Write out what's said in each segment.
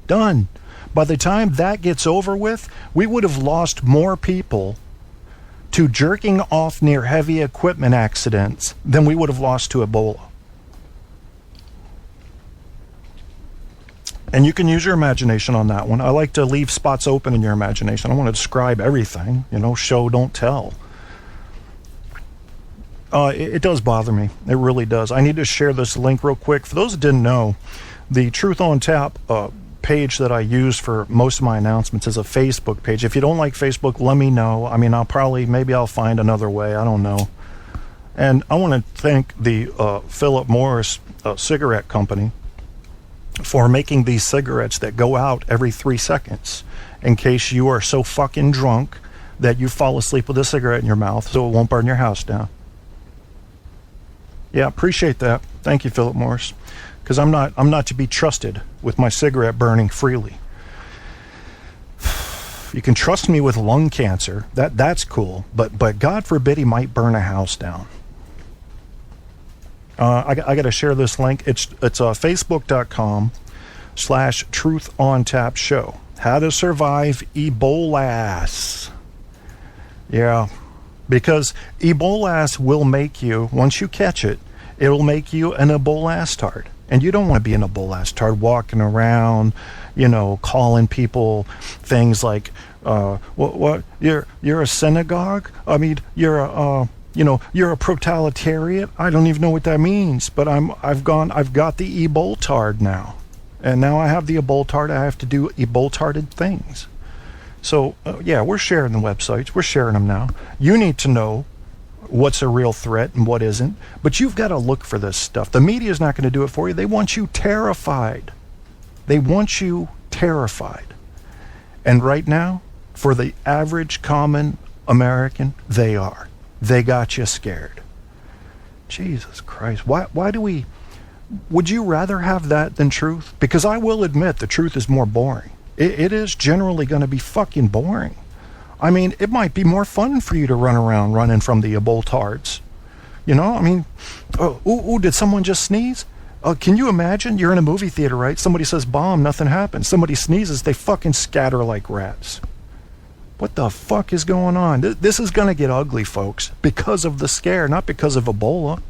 Done. By the time that gets over with, we would have lost more people to jerking off near heavy equipment accidents than we would have lost to Ebola. And you can use your imagination on that one. I like to leave spots open in your imagination. I want to describe everything, show, don't tell. It does bother me. It really does. I need to share this link real quick. For those that didn't know, the Truth on Tap page that I use for most of my announcements is a Facebook page. If you don't like Facebook, let me know. I mean, maybe I'll find another way. I don't know. And I want to thank the Philip Morris cigarette company for making these cigarettes that go out every 3 seconds in case you are so fucking drunk that you fall asleep with a cigarette in your mouth so it won't burn your house down. Yeah, appreciate that. Thank you, Philip Morris. Because I'm not to be trusted with my cigarette burning freely. You can trust me with lung cancer. That's cool. But God forbid he might burn a house down. I got to share this link. It's facebook.com/truthontapshow. How to survive Ebolass. Yeah. Because Ebolass will make you, once you catch it, it'll make you an Ebolass-tard. And you don't want to be an Ebolass-tard walking around, calling people things like, what? You're a synagogue? I mean, you're a proletariat? I don't even know what that means. But I've got the Eboltard now. And now I have the Eboltard. I have to do Eboltarded things. So, we're sharing the websites. We're sharing them now. You need to know what's a real threat and what isn't. But you've got to look for this stuff. The media is not going to do it for you. They want you terrified. They want you terrified. And right now, for the average common American, they are. They got you scared. Jesus Christ. Why do we... Would you rather have that than truth? Because I will admit the truth is more boring. It is generally going to be fucking boring. I mean, it might be more fun for you to run around running from the Eboltards. Did someone just sneeze? Can you imagine? You're in a movie theater, right? Somebody says bomb, nothing happens. Somebody sneezes, they fucking scatter like rats. What the fuck is going on? This is going to get ugly, folks, because of the scare, not because of Ebola.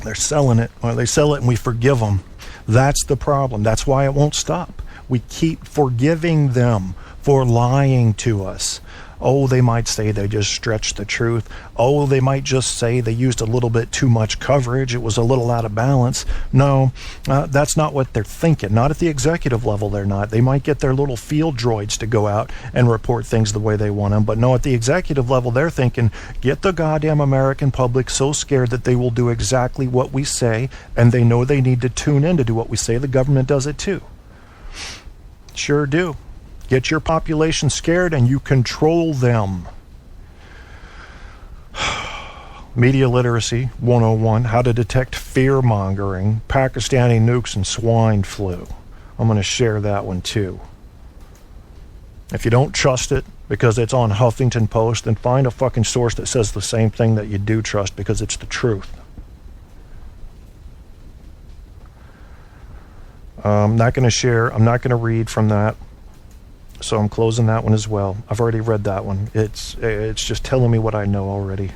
They're selling it, or they sell it and we forgive them. That's the problem. That's why it won't stop. We keep forgiving them for lying to us. Oh, they might say they just stretched the truth. Oh, they might just say they used a little bit too much coverage. It was a little out of balance. No, that's not what they're thinking. Not at the executive level, they're not. They might get their little field droids to go out and report things the way they want them. But no, at the executive level, they're thinking, get the goddamn American public so scared that they will do exactly what we say, and they know they need to tune in to do what we say. The government does it too. Sure do. Get your population scared and you control them. Media Literacy 101, How to Detect Fear-Mongering, Pakistani Nukes and Swine Flu. I'm going to share that one too. If you don't trust it because it's on Huffington Post, then find a fucking source that says the same thing that you do trust because it's the truth. I'm not going to read from that. So I'm closing that one as well. I've already read that one. It's just telling me what I know already.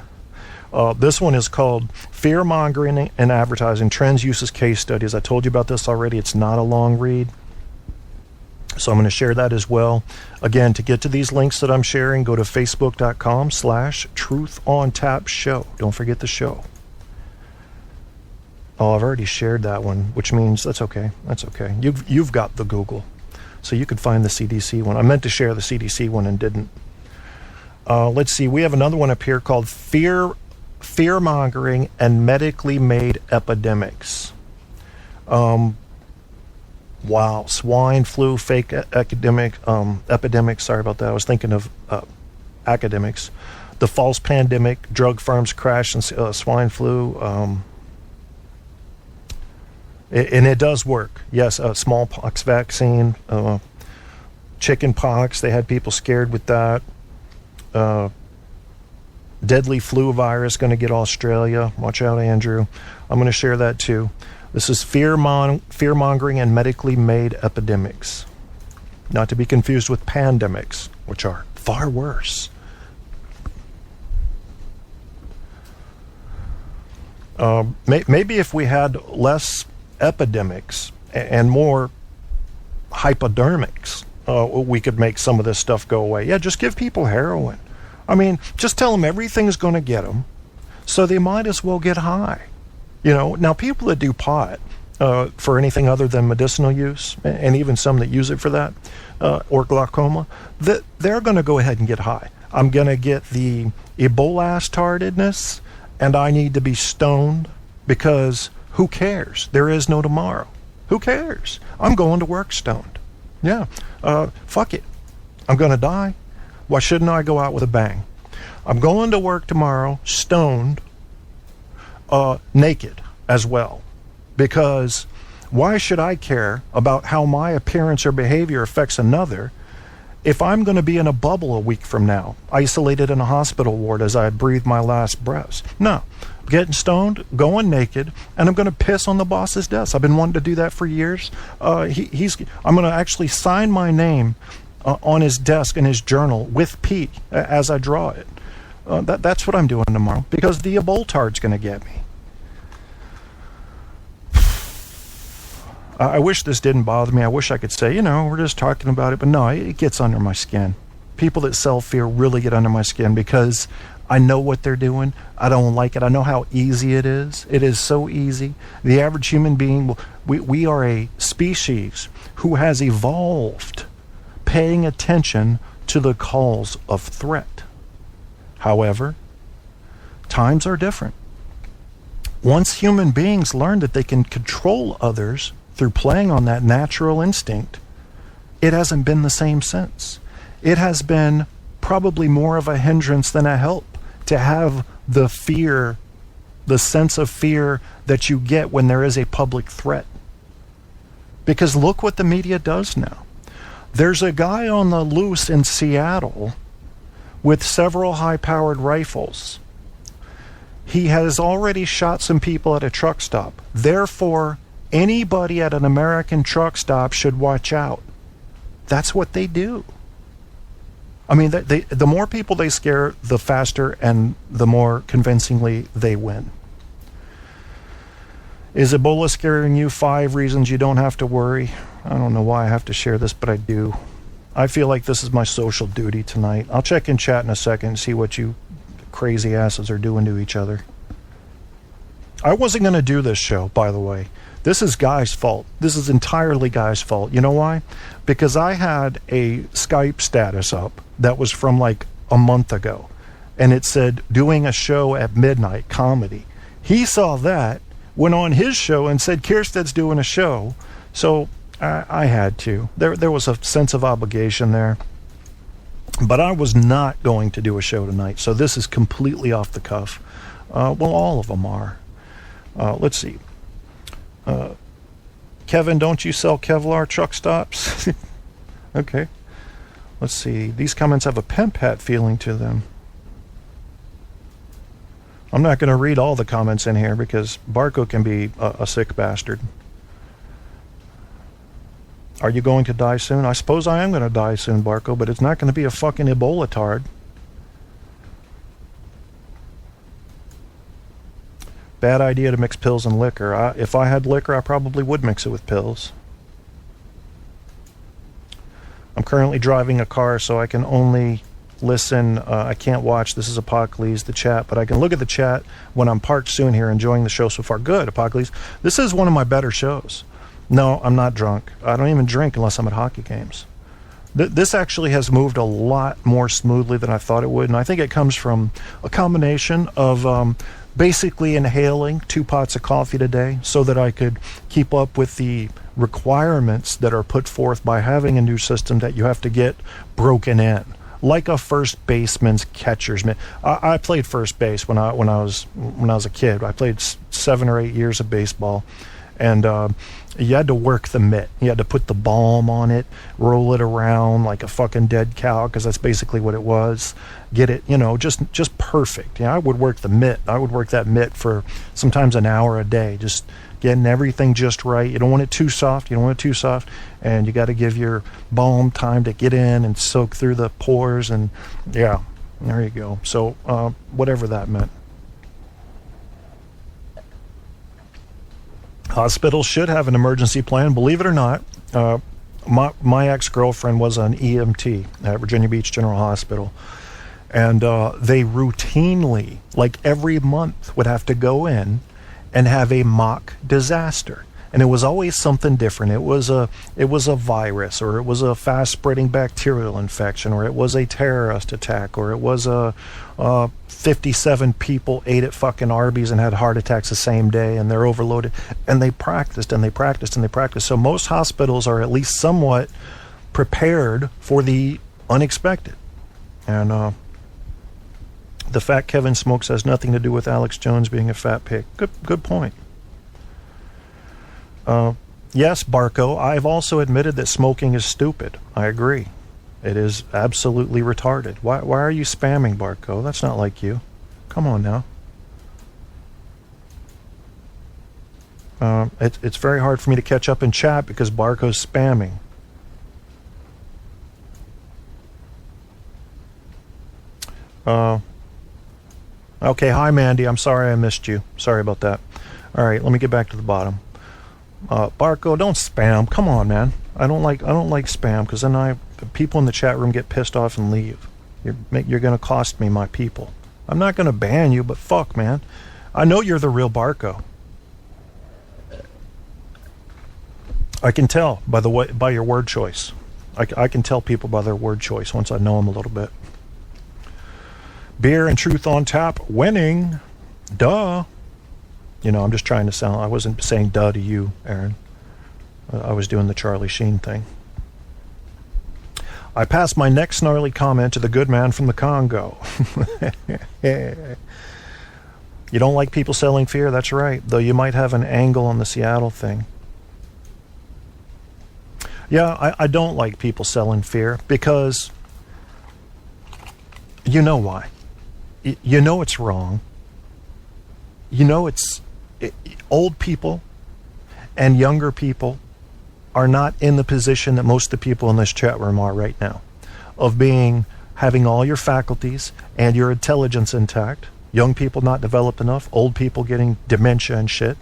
This one is called Fear-Mongering and Advertising, Trends, Uses, Case Studies. I told you about this already. It's not a long read. So I'm going to share that as well. Again, to get to these links that I'm sharing, go to facebook.com/truthontapshow. Don't forget the show. Oh, I've already shared that one, which means that's okay. That's okay. You've got the Google. So you could find the CDC one. I meant to share the CDC one and didn't. Let's see. We have another one up here called Fear-Mongering and Medically Made Epidemics. Wow. Swine flu, fake epidemics. Sorry about that. I was thinking of academics. The false pandemic, drug firms crash, and swine flu. And it does work. Yes, smallpox vaccine, chicken pox. They had people scared with that. deadly flu virus going to get Australia. Watch out, Andrew. I'm going to share that too. This is fear-mongering and medically made epidemics. Not to be confused with pandemics, which are far worse. Maybe if we had less epidemics and more hypodermics, we could make some of this stuff go away. Yeah, just give people heroin. I mean, just tell them everything's going to get them, so they might as well get high. You know, now people that do pot for anything other than medicinal use, and even some that use it for that, or glaucoma, they're going to go ahead and get high. I'm going to get the Ebolass tardedness, and I need to be stoned, because who cares? There is no tomorrow. Who cares? I'm going to work stoned. Yeah, fuck it. I'm going to die. Why shouldn't I go out with a bang? I'm going to work tomorrow stoned, naked as well, because why should I care about how my appearance or behavior affects another if I'm going to be in a bubble a week from now, isolated in a hospital ward as I breathe my last breaths? No, getting stoned, going naked, and I'm going to piss on the boss's desk. I've been wanting to do that for years. I'm going to actually sign my name on his desk in his journal with Pete as I draw it. That's what I'm doing tomorrow, because the Eboltard's going to get me. I wish this didn't bother me. I wish I could say, we're just talking about it. But no, it gets under my skin. People that sell fear really get under my skin, because I know what they're doing. I don't like it. I know how easy it is. It is so easy. The average human being, we are a species who has evolved paying attention to the calls of threat. However, times are different. Once human beings learn that they can control others through playing on that natural instinct, it hasn't been the same since. It has been probably more of a hindrance than a help to have the fear, the sense of fear that you get when there is a public threat. Because look what the media does now. There's a guy on the loose in Seattle with several high-powered rifles. He has already shot some people at a truck stop. Therefore, anybody at an American truck stop should watch out. That's what they do. I mean, the more people they scare, the faster and the more convincingly they win. Is Ebola scaring you? 5 reasons you don't have to worry. I don't know why I have to share this, but I do. I feel like this is my social duty tonight. I'll check in chat in a second and see what you crazy asses are doing to each other. I wasn't going to do this show, by the way. This is Guy's fault. This is entirely Guy's fault. You know why? Because I had a Skype status up that was from like a month ago, and it said doing a show at midnight, comedy. He saw that, went on his show and said Kierstead's doing a show, so I had to. There was a sense of obligation there. But I was not going to do a show tonight, so this is completely off the cuff. Well, all of them are. Let's see. Kevin, don't you sell Kevlar truck stops? Okay. Let's see. These comments have a pimp hat feeling to them. I'm not going to read all the comments in here because Barco can be a sick bastard. Are you going to die soon? I suppose I am going to die soon, Barco, but it's not going to be a fucking Ebola tard. Bad idea to mix pills and liquor. If I had liquor, I probably would mix it with pills. I'm currently driving a car, so I can only listen. I can't watch. This is Apocalypse, the chat, but I can look at the chat when I'm parked soon here, enjoying the show so far. Good, Apocalypse. This is one of my better shows. No, I'm not drunk. I don't even drink unless I'm at hockey games. This actually has moved a lot more smoothly than I thought it would, and I think it comes from a combination of basically inhaling 2 pots of coffee today so that I could keep up with the requirements that are put forth by having a new system that you have to get broken in, like a first baseman's catcher's mitt. I played first base when I was a kid. I played 7 or 8 years of baseball. And you had to work the mitt. You had to put the balm on it, roll it around like a fucking dead cow, because that's basically what it was. Get it, just perfect. I would work the mitt. I would work that mitt for sometimes an hour a day, just getting everything just right. You don't want it too soft. And you got to give your balm time to get in and soak through the pores. And yeah, there you go. So whatever that meant. Hospitals should have an emergency plan. Believe it or not, my ex-girlfriend was an EMT at Virginia Beach General Hospital. And they routinely, like every month, would have to go in and have a mock disaster. And it was always something different. It was a virus, or it was a fast-spreading bacterial infection, or it was a terrorist attack, or it was 57 people ate at fucking Arby's and had heart attacks the same day, and they're overloaded. And they practiced, and they practiced, and they practiced. So most hospitals are at least somewhat prepared for the unexpected. And the fact Kevin smokes has nothing to do with Alex Jones being a fat pig. Good point. Yes, Barco, I've also admitted that smoking is stupid. I agree. It is absolutely retarded. Why are you spamming, Barco? That's not like you. Come on now. It's very hard for me to catch up in chat because Barco's spamming. Okay, hi Mandy. I'm sorry I missed you. Sorry about that. All right, let me get back to the bottom. Barco, don't spam. Come on, man. I don't like spam, because then people in the chat room get pissed off and leave. You're going to cost me my people. I'm not going to ban you, but fuck, man. I know you're the real Barco. I can tell by your word choice. I can tell people by their word choice once I know them a little bit. Beer and Truth on Tap, winning. Duh. I'm just trying to sound... I wasn't saying duh to you, Aaron. I was doing the Charlie Sheen thing. I pass my next snarly comment to the good man from the Congo. You don't like people selling fear? That's right. Though you might have an angle on the Seattle thing. Yeah, I don't like people selling fear because... You know why. You know it's wrong. Old people and younger people are not in the position that most of the people in this chat room are right now, of having all your faculties and your intelligence intact. Young people not developed enough, old people getting dementia and shit.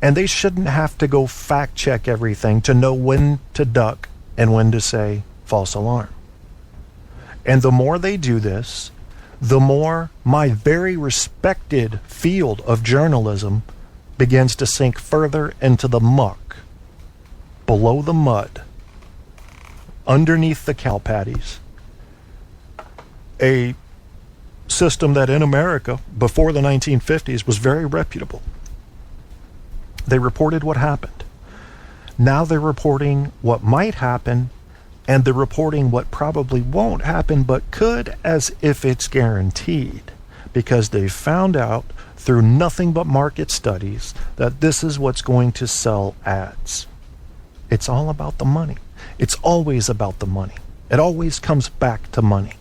And they shouldn't have to go fact check everything to know when to duck and when to say false alarm. And the more they do this, the more my very respected field of journalism begins to sink further into the muck, below the mud, underneath the cow patties. A system that in America, before the 1950s, was very reputable. They reported what happened. Now they're reporting what might happen, and they're reporting what probably won't happen but could, as if it's guaranteed, because they found out through nothing but market studies that this is what's going to sell ads. It's all about the money. It's always about the money. It always comes back to money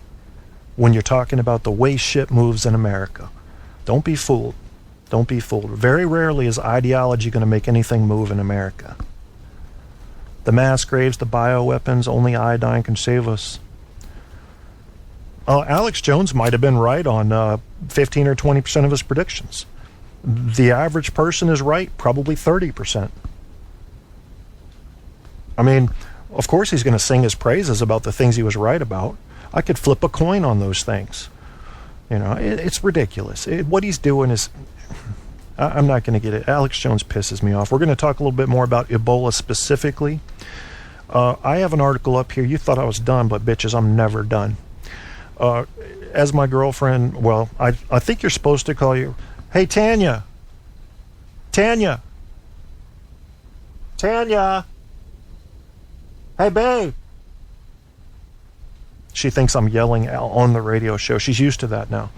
when you're talking about the way shit moves in America. Don't be fooled. Don't be fooled. Very rarely is ideology going to make anything move in America. The mass graves, the bioweapons, only iodine can save us. Alex Jones might have been right on 15 or 20% of his predictions. The average person is right, probably 30%. I mean, of course he's going to sing his praises about the things he was right about. I could flip a coin on those things. It's ridiculous. What he's doing is... I'm not going to get it. Alex Jones pisses me off. We're going to talk a little bit more about Ebola specifically. I have an article up here. You thought I was done, but bitches, I'm never done. As my girlfriend, well, I think you're supposed to call you, hey, Tanya. Tanya. Tanya. Hey, babe. She thinks I'm yelling on the radio show. She's used to that now.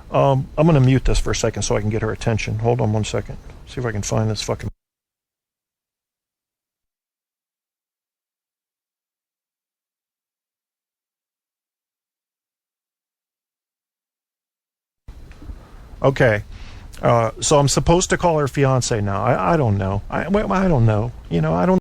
I'm going to mute this for a second so I can get her attention. Hold on one second. See if I can find this fucking... Okay. So I'm supposed to call her fiance now. I don't know. I don't know. You know, I don't